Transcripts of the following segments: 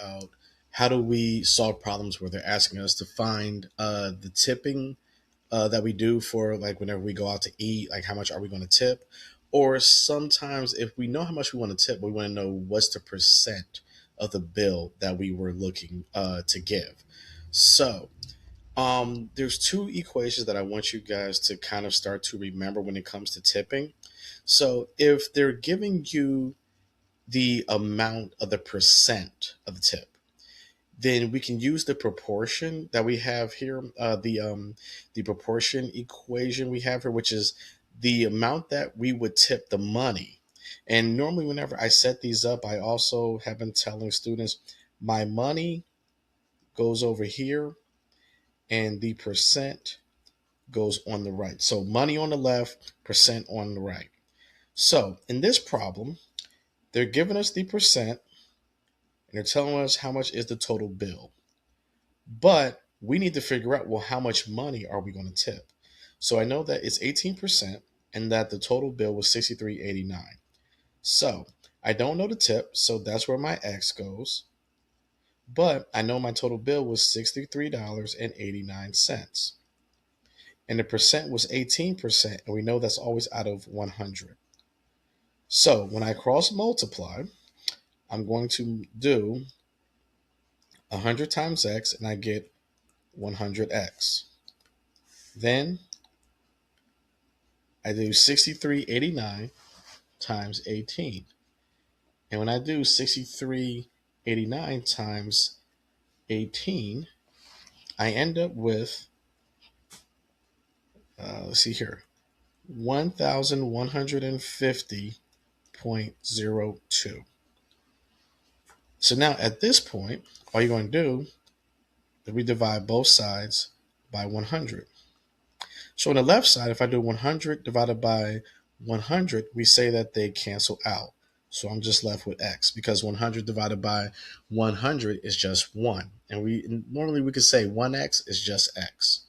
about how do we solve problems where they're asking us to find the tipping that we do for like whenever we go out to eat, like how much are we going to tip? Or sometimes if we know how much we want to tip, we want to know what's the percent of the bill that we were looking to give. So there's two equations that I want you guys to kind of start to remember when it comes to tipping. So if they're giving you the amount of the percent of the tip, then we can use the proportion that we have here, the proportion equation we have here, which is the amount that we would tip the money. And normally, whenever I set these up, I also have been telling students my money goes over here, and the percent goes on the right. So money on the left, percent on the right. So in this problem, they're giving us the percent and they're telling us how much is the total bill. But we need to figure out, well, how much money are we going to tip? So I know that it's 18% and that the total bill was 63.89. So I don't know the tip, so that's where my X goes. But I know my total bill was $63.89. And the percent was 18%, and we know that's always out of 100. So when I cross multiply, I'm going to do 100 times X and I get 100X. Then I do 63.89 times 18. And when I do 63.89 times 18, I end up with, let's see here, 1,150.02. So now at this point, all you're going to do is we divide both sides by 100. So on the left side, if I do 100 divided by 100, we say that they cancel out. So I'm just left with X because 100 divided by 100 is just 1. And we could say 1X is just X.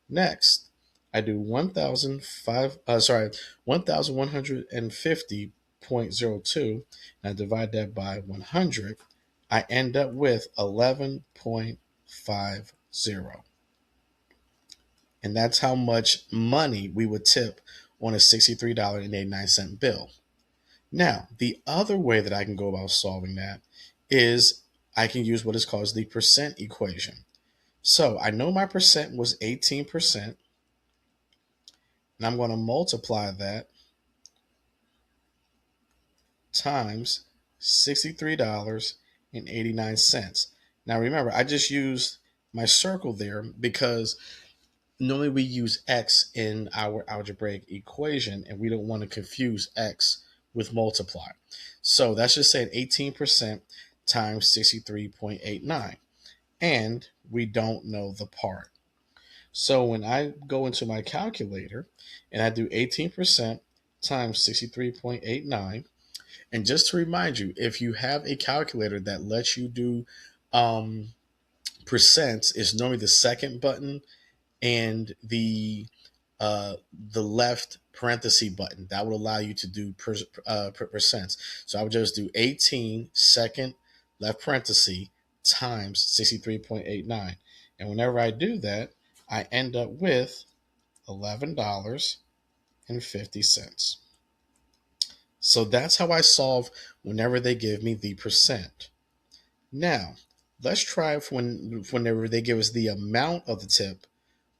Next, I do 1150.02 and I divide that by 100. I end up with 11.50. And that's how much money we would tip on a $63.89 bill. Now, the other way that I can go about solving that is I can use what is called the percent equation. So I know my percent was 18%, and I'm going to multiply that times $63.89. Now remember, I just used my circle there because normally we use X in our algebraic equation and we don't want to confuse X with multiply. So that's just saying 18% times 63.89. And we don't know the part. So when I go into my calculator and I do 18% times 63.89, and just to remind you, if you have a calculator that lets you do percents, is normally the second button and the left parenthesis button that would allow you to do percents. So I would just do 18 second left parenthesis times 63.89. And whenever I do that, I end up with $11.50. So that's how I solve whenever they give me the percent. Now, let's try whenever they give us the amount of the tip,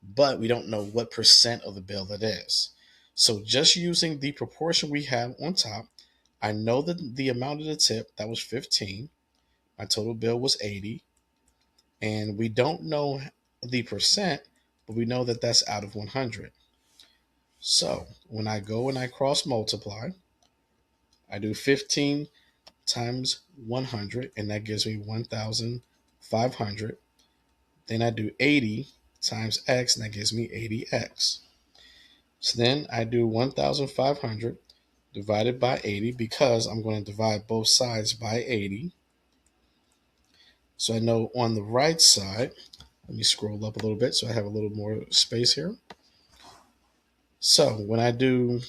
but we don't know what percent of the bill it is. So just using the proportion we have on top, I know that the amount of the tip, that was 15. My total bill was 80. And we don't know the percent, but we know that that's out of 100. So when I go and I cross multiply, I do 15 times 100, and that gives me 1,500. Then I do 80 times X, and that gives me 80X. So then I do 1,500 divided by 80 because I'm going to divide both sides by 80. So I know on the right side, let me scroll up a little bit so I have a little more space here. So when I do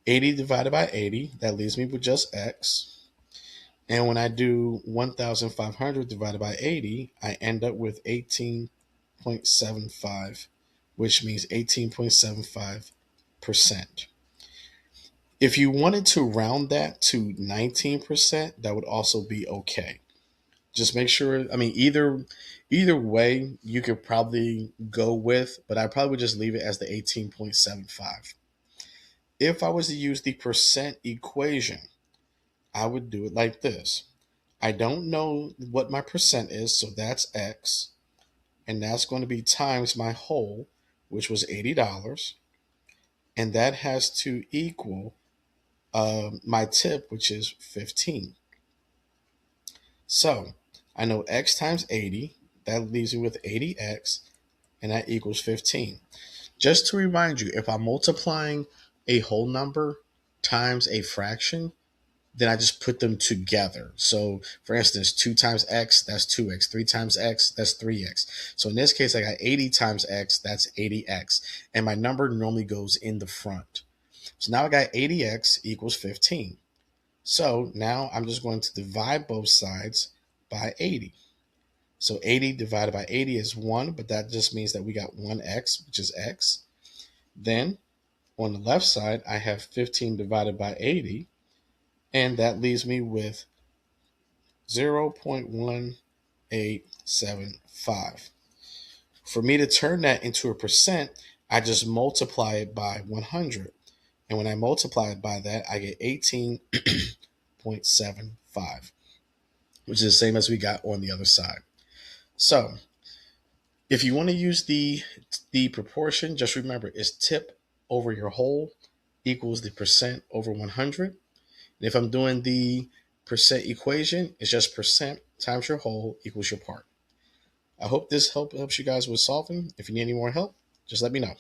80 divided by 80, that leaves me with just X. And when I do 1,500 divided by 80, I end up with 18.75, which means 18.75%. If you wanted to round that to 19%, that would also be okay. Just make sure, I mean, either way you could probably go with, but I probably would just leave it as the 18.75. If I was to use the percent equation, I would do it like this. I don't know what my percent is, so that's X, and that's going to be times my whole, which was $80, and that has to equal my tip, which is 15. So I know X times 80, that leaves me with 80X, and that equals 15. Just to remind you, if I'm multiplying a whole number times a fraction, then I just put them together. So, for instance, 2 times x, that's 2x. 3 times x, that's 3x. So, in this case, I got 80 times x, that's 80x. And my number normally goes in the front. So, now I got 80x equals 15. So, now I'm just going to divide both sides by 80. So, 80 divided by 80 is 1, but that just means that we got 1x, which is x. Then, on the left side, I have 15 divided by 80, and that leaves me with 0.1875. For me to turn that into a percent, I just multiply it by 100. And when I multiply it by that, I get 18.75, which is the same as we got on the other side. So if you want to use the proportion, just remember it's tip over your whole equals the percent over 100. And if I'm doing the percent equation, it's just percent times your whole equals your part. I hope this helps you guys with solving. If you need any more help, just let me know.